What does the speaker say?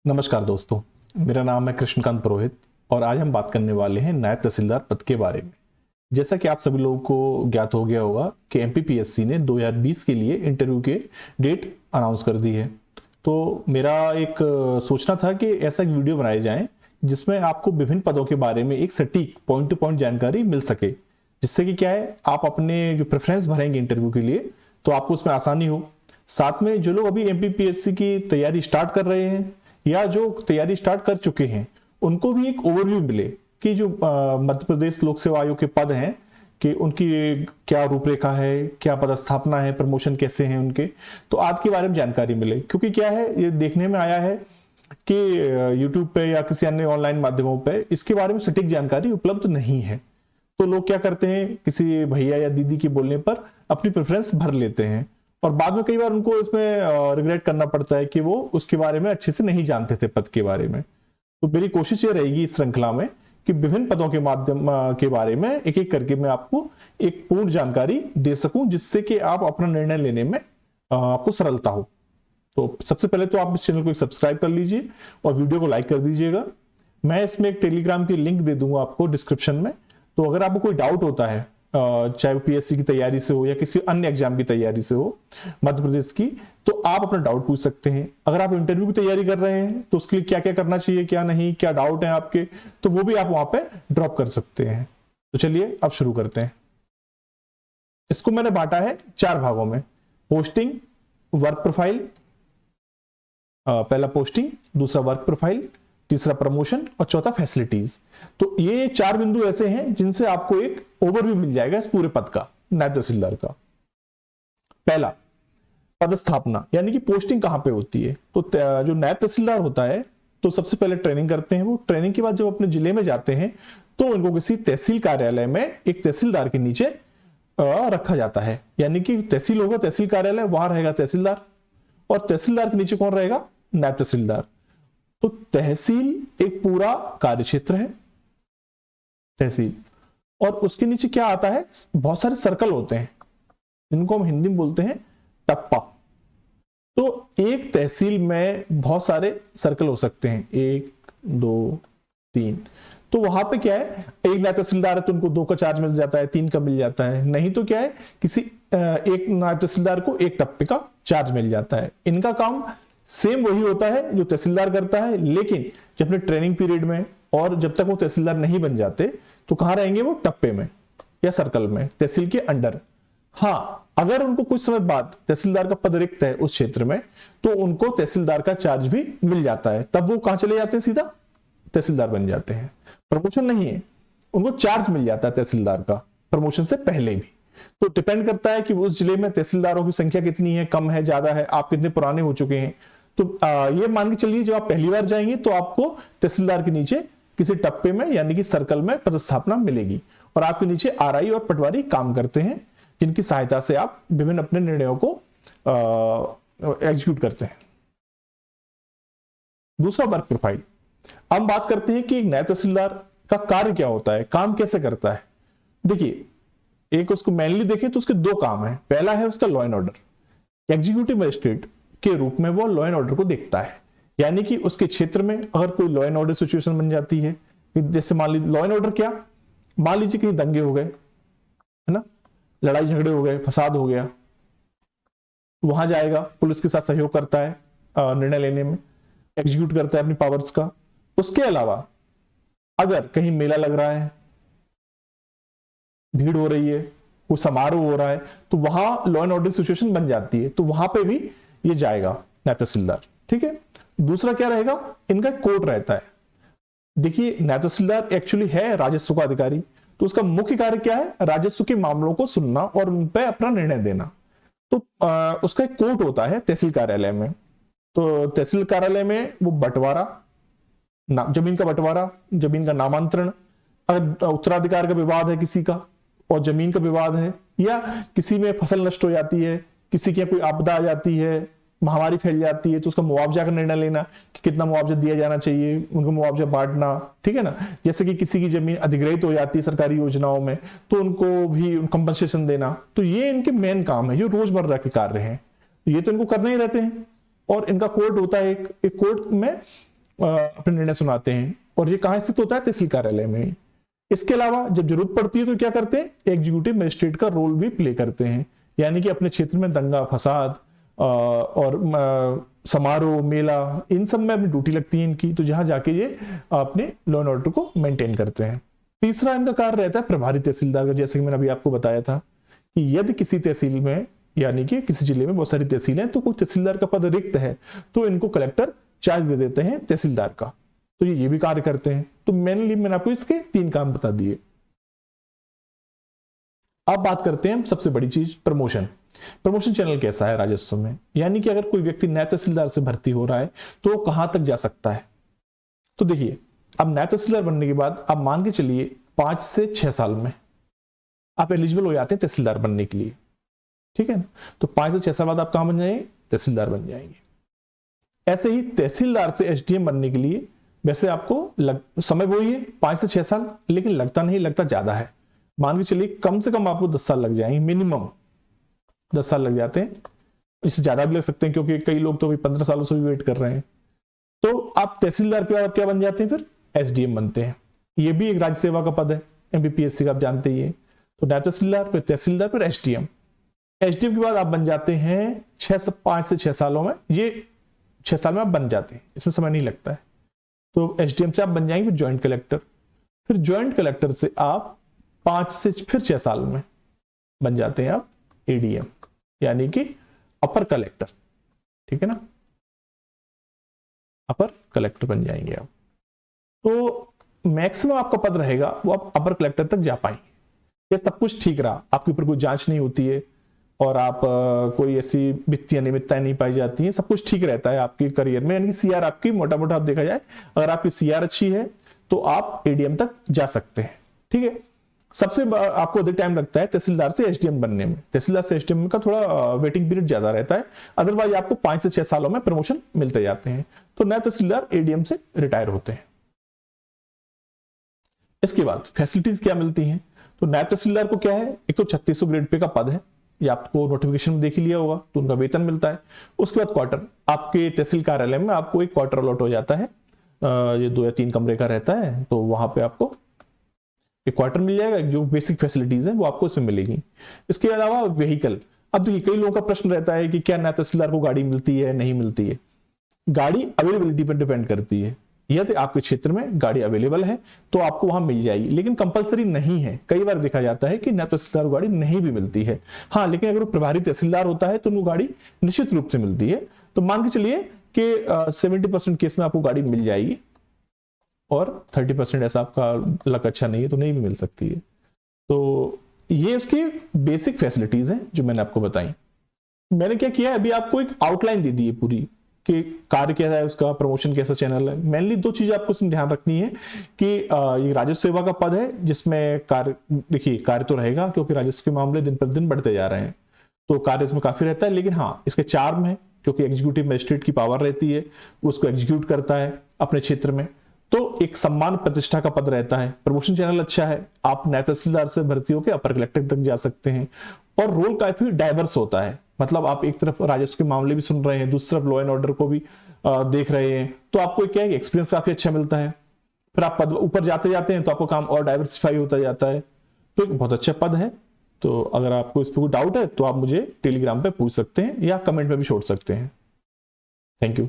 नमस्कार दोस्तों, मेरा नाम है कृष्णकांत पुरोहित और आज हम बात करने वाले हैं नायब तहसीलदार पद के बारे में। जैसा कि आप सभी लोगों को ज्ञात हो गया होगा कि एमपीपीएससी ने 2020 के लिए इंटरव्यू के डेट अनाउंस कर दी है। तो मेरा एक सोचना था कि ऐसा एक वीडियो बनाए जाए जिसमें आपको विभिन्न पदों के बारे में एक सटीक पॉइंट टू पॉइंट जानकारी मिल सके, जिससे कि क्या है आप अपने जो प्रेफरेंस भरेंगे इंटरव्यू के लिए तो आपको उसमें आसानी हो। साथ में जो लोग अभी एमपीपीएससी की तैयारी स्टार्ट कर रहे हैं या जो तैयारी स्टार्ट कर चुके हैं उनको भी एक ओवरव्यू मिले कि जो मध्य प्रदेश लोक सेवा आयोग के पद हैं कि उनकी क्या रूपरेखा है, क्या पदस्थापना है, प्रमोशन कैसे हैं उनके, तो आज के बारे में जानकारी मिले। क्योंकि क्या है, ये देखने में आया है कि यूट्यूब पे या किसी अन्य ऑनलाइन माध्यमों पे इसके बारे में सटीक जानकारी उपलब्ध नहीं है। तो लोग क्या करते हैं, किसी भैया या दीदी के बोलने पर अपनी प्रेफरेंस भर लेते हैं और बाद में कई बार उनको इसमें रिग्रेट करना पड़ता है कि वो उसके बारे में अच्छे से नहीं जानते थे पद के बारे में। तो मेरी कोशिश ये रहेगी इस श्रृंखला में कि विभिन्न पदों के माध्यम के बारे में एक एक करके मैं आपको एक पूर्ण जानकारी दे सकूं, जिससे कि आप अपना निर्णय लेने में आपको सरलता हो। तो सबसे पहले तो आप इस चैनल को सब्सक्राइब कर लीजिए और वीडियो को लाइक कर दीजिएगा। मैं इसमें एक टेलीग्राम की लिंक दे दूंगा आपको डिस्क्रिप्शन में। तो अगर आपको कोई डाउट होता है, चाहे वो पीएससी की तैयारी से हो या किसी अन्य एग्जाम की तैयारी से हो मध्य प्रदेश की, तो आप अपना डाउट पूछ सकते हैं। अगर आप इंटरव्यू की तैयारी कर रहे हैं तो उसके लिए क्या क्या करना चाहिए, क्या नहीं, क्या डाउट है आपके, तो वो भी आप वहां पे ड्रॉप कर सकते हैं। तो चलिए अब शुरू करते हैं। इसको मैंने बांटा है 4 भागों में: पोस्टिंग, वर्क प्रोफाइल, पहला पोस्टिंग, दूसरा वर्क प्रोफाइल, तीसरा प्रमोशन और चौथा फैसिलिटीज। तो ये 4 बिंदु ऐसे हैं जिनसे आपको एक ओवरव्यू मिल जाएगा इस पूरे पद का, नायब तहसीलदार का। पहला, पदस्थापना यानी कि पोस्टिंग कहां पे होती है। तो जो नायब तहसीलदार होता है तो सबसे पहले ट्रेनिंग करते हैं वो। ट्रेनिंग के बाद जब अपने जिले में जाते हैं तो उनको किसी तहसील कार्यालय में एक तहसीलदार के नीचे रखा जाता है। यानी कि तहसील होगा, तहसील कार्यालय, वहां रहेगा तहसीलदार और तहसीलदार के नीचे कौन रहेगा, नायब तहसीलदार। तो तहसील एक पूरा कार्यक्षेत्र है, तहसील, और उसके नीचे क्या आता है, बहुत सारे सर्कल होते हैं जिनको हम हिंदी में बोलते हैं टप्पा। तो एक तहसील में बहुत सारे सर्कल हो सकते हैं, 1 2 3। तो वहां पे क्या है, एक नायब तहसीलदार है तो उनको 2 का चार्ज मिल जाता है, 3 का मिल जाता है। नहीं तो क्या है, किसी एक नायब तहसीलदार को 1 टप्पे का चार्ज मिल जाता है। इनका काम सेम वही होता है जो तहसीलदार करता है, लेकिन जब अपने ट्रेनिंग पीरियड में और जब तक वो तहसीलदार नहीं बन जाते तो कहां रहेंगे, वो टप्पे में या सर्कल में, तहसील के अंडर। हाँ, अगर उनको कुछ समय बाद तहसीलदार का पद रिक्त है उस क्षेत्र में तो उनको तहसीलदार का चार्ज भी मिल जाता है, तब वो कहां चले जाते हैं, सीधा तहसीलदार बन जाते हैं। प्रमोशन नहीं है, उनको चार्ज मिल जाता है तहसीलदार का प्रमोशन से पहले भी। तो डिपेंड करता है कि उस जिले में तहसीलदारों की संख्या कितनी है, कम है, ज्यादा है, आप कितने पुराने हो चुके हैं। तो ये मान के चलिए जब आप पहली बार जाएंगे तो आपको तहसीलदार के नीचे किसी टप्पे में यानी कि सर्कल में पदस्थापना मिलेगी और आपके नीचे आरआई और पटवारी काम करते हैं, जिनकी सहायता से आप विभिन्न अपने निर्णयों को एग्जीक्यूट करते हैं। दूसरा, वर्क प्रोफाइल। हम बात करते हैं कि नायब तहसीलदार का कार्य क्या होता है, काम कैसे करता है। देखिए, एक उसको मेनली देखें तो उसके 2 काम है। पहला है उसका law and order. Executive magistrate के रूप में वो लॉ एंड ऑर्डर को देखता है, यानी कि उसके क्षेत्र में अगर कोई लॉ एंड ऑर्डर सिचुएशन बन जाती है, जैसे मान लीजिए लॉ एंड ऑर्डर क्या, मान लीजिए कहीं दंगे हो गए, है ना, लड़ाई झगड़े हो गए, फसाद हो गया, वहां जाएगा, पुलिस के साथ सहयोग करता है, निर्णय लेने में एग्जीक्यूट करता है अपनी पावर्स का। उसके अलावा अगर कहीं मेला लग रहा है, भीड़ हो रही है, कोई समारोह हो रहा है, तो वहां लॉ एंड ऑर्डर सिचुएशन बन जाती है, तो वहां पे भी ये जाएगा नायब तहसीलदार। ठीक है। दूसरा क्या रहेगा, इनका कोर्ट रहता है। देखिए, नायब तहसीलदार एक्चुअली है राजस्व का अधिकारी, तो उसका मुख्य कार्य क्या है, राजस्व के मामलों को सुनना और उन पर अपना निर्णय देना। तो उसका एक कोर्ट होता है तहसील कार्यालय में। तो तहसील कार्यालय में वो बंटवारा, जमीन का बंटवारा, जमीन का नामांतरण, अगर उत्तराधिकार का विवाद है किसी का और जमीन का विवाद है, या किसी में फसल नष्ट हो जाती है, किसी की कोई आपदा आ जाती है, महामारी फैल जाती है, तो उसका मुआवजा का निर्णय लेना कि कितना मुआवजा दिया जाना चाहिए, उनको मुआवजा बांटना। ठीक है ना। जैसे कि किसी की जमीन अधिग्रहित हो जाती है सरकारी योजनाओं में, तो उनको भी कंपनसेशन देना। तो ये इनके मेन काम है, जो रोजमर्रा के कार्य हैं, ये तो इनको करने ही रहते हैं। और इनका कोर्ट होता है, एक कोर्ट में अपने निर्णय सुनाते हैं, और ये कहाँ स्थित होता है? तहसील कार्यालय में। इसके अलावा जब जरूरत पड़ती है तो क्या करते हैं? एग्जीक्यूटिव मजिस्ट्रेट का रोल भी प्ले करते हैं, यानी कि अपने क्षेत्र में दंगा फसाद और समारोह मेला, इन सब में अपनी ड्यूटी लगती है इनकी, तो जहां जाके ये अपने लॉ एंड ऑर्डर को मेंटेन करते हैं। तीसरा इनका कार्य रहता है प्रभारी तहसीलदार का, जैसे कि मैंने अभी आपको बताया था कि यदि किसी तहसील में, यानी कि किसी जिले में बहुत सारी तहसील है, तो कोई तहसीलदार का पद रिक्त है तो इनको कलेक्टर चार्ज दे देते हैं तहसीलदार का, तो ये भी कार्य करते हैं। तो मेनली मैंने आपको इसके 3 काम बता दिए। अब बात करते हैं सबसे बड़ी चीज, प्रमोशन। प्रमोशन चैनल कैसा है राजस्व में, यानी कि अगर कोई व्यक्ति नए तहसीलदार से भर्ती हो रहा है तो वो कहां तक जा सकता है? तो देखिए, अब नए तहसीलदार बनने के बाद आप मान के चलिए 5 से 6 साल में आप एलिजिबल हो जाते हैं तहसीलदार बनने के लिए, ठीक है ना? तो 5 से 6 साल बाद आप कहां बन जाएंगे? तहसीलदार बन जाएंगे। ऐसे ही तहसीलदार से एसडीएम बनने के लिए वैसे आपको समय वही है 5 से 6 साल, लेकिन लगता नहीं, लगता ज्यादा है। मान के चलिए कम से कम आपको 10 साल लग जाएंगे, मिनिमम 10 साल लग जाते हैं, इससे ज्यादा भी लग सकते हैं क्योंकि कई लोग तो अभी 15 सालों से भी वेट कर रहे हैं। तो आप तहसीलदार के बाद क्या बन जाते हैं? फिर एसडीएम बनते हैं। ये भी एक राज्य सेवा का पद है, एमपीपीएससी का, आप जानते ही है। तो नायब तहसीलदार, फिर तहसीलदार, फिर एसडीएम। एसडीएम के बाद आप बन जाते हैं 5 से 6 सालों में, ये 6 साल में आप बन जाते हैं, इसमें समय नहीं लगता है। तो एसडीएम से आप बन जाएंगे फिर ज्वाइंट कलेक्टर, फिर ज्वाइंट कलेक्टर से आप 5 से फिर 6 साल में बन जाते हैं आप एडीएम, यानी कि अपर कलेक्टर, ठीक है ना? अपर कलेक्टर बन जाएंगे आप। तो मैक्सिमम आपका पद रहेगा वो आप अपर कलेक्टर तक जा पाएंगे। ये सब कुछ ठीक रहा, आपके ऊपर कोई जांच नहीं होती है और आप कोई ऐसी वित्तीय अनियमितताएं नहीं पाई जाती हैं, सब कुछ ठीक रहता है आपके करियर में, यानी कि सीआर आपकी मोटा मोटा आप देखा जाए, अगर आपकी सीआर अच्छी है तो आप एडीएम तक जा सकते हैं, ठीक है? सबसे आपको अधिक टाइम लगता है तहसीलदार से एसडीएम बनने में। तहसीलदार से एसडीएम का थोड़ा वेटिंग पीरियड ज्यादा रहता है, अदरवाइज आपको 5 से 6 सालों में प्रमोशन मिलते जाते हैं। तो नए तहसीलदार एडीएम से रिटायर होते हैं। इसके बाद फैसिलिटीज क्या मिलती हैं? तो नायब तहसीलदार को क्या है, एक तो 3600 ग्रेड पे का पद है, ये आपको नोटिफिकेशन में देख ही लिया होगा, तो उनका वेतन मिलता है। उसके बाद क्वार्टर, आपके तहसील कार्यालय में आपको एक क्वार्टर अलॉट हो जाता है, ये 2 या 3 कमरे का रहता है, तो वहां पे आपको एक क्वार्टर मिल जाएगा। जो बेसिक फैसिलिटीज है वो आपको इसमें मिलेगी। इसके अलावा व्हीकल, अब देखिए कई लोगों का प्रश्न रहता है कि क्या नायब तहसीलदार को गाड़ी मिलती है, नहीं मिलती है? गाड़ी अवेलेबिलिटी पर डिपेंड करती है, यदि आपके क्षेत्र में गाड़ी अवेलेबल है तो आपको वहां मिल जाएगी, लेकिन कंपलसरी नहीं है। कई बार देखा जाता है कि नायब तहसीलदार को गाड़ी नहीं भी मिलती है, हाँ, लेकिन अगर वो प्रभारी तहसीलदार होता है तो उनको गाड़ी निश्चित रूप से मिलती है। तो मान के चलिए कि 70% केस में आपको गाड़ी मिल जाएगी, और 30% ऐसा आपका लक अच्छा नहीं है तो नहीं भी मिल सकती है। तो ये उसकी बेसिक फैसिलिटीज हैं जो मैंने आपको बताई। मैंने क्या किया है, अभी आपको एक आउटलाइन दे दी है पूरी कि कार्य कैसा है उसका, प्रमोशन कैसा चैनल है। मेनली 2 चीजें आपको इसमें ध्यान रखनी है कि ये राजस्व सेवा का पद है, जिसमें कार्य, देखिए कार्य तो रहेगा क्योंकि राजस्व के मामले दिन पर दिन बढ़ते जा रहे हैं, तो कार्य इसमें काफी रहता है। लेकिन हाँ, इसके चार्म है क्योंकि एग्जीक्यूटिव मजिस्ट्रेट की पावर रहती है, उसको एग्जीक्यूट करता है अपने क्षेत्र में, तो एक सम्मान प्रतिष्ठा का पद रहता है। प्रमोशन चैनल अच्छा है, आप नायब तहसीलदार से भर्ती होकर अपर कलेक्टर तक जा सकते हैं, और रोल काफी डाइवर्स होता है। मतलब आप एक तरफ राजस्व के मामले भी सुन रहे हैं, दूसरी तरफ लॉ एंड ऑर्डर को भी देख रहे हैं, तो आपको क्या है, एक्सपीरियंस काफी अच्छा मिलता है। फिर आप पद ऊपर जाते जाते हैं तो आपका काम और डाइवर्सिफाई होता जाता है, तो एक बहुत अच्छा पद है। तो अगर आपको इस पर कोई डाउट है तो आप मुझे टेलीग्राम पे पूछ सकते हैं या कमेंट में भी छोड़ सकते हैं। Thank you.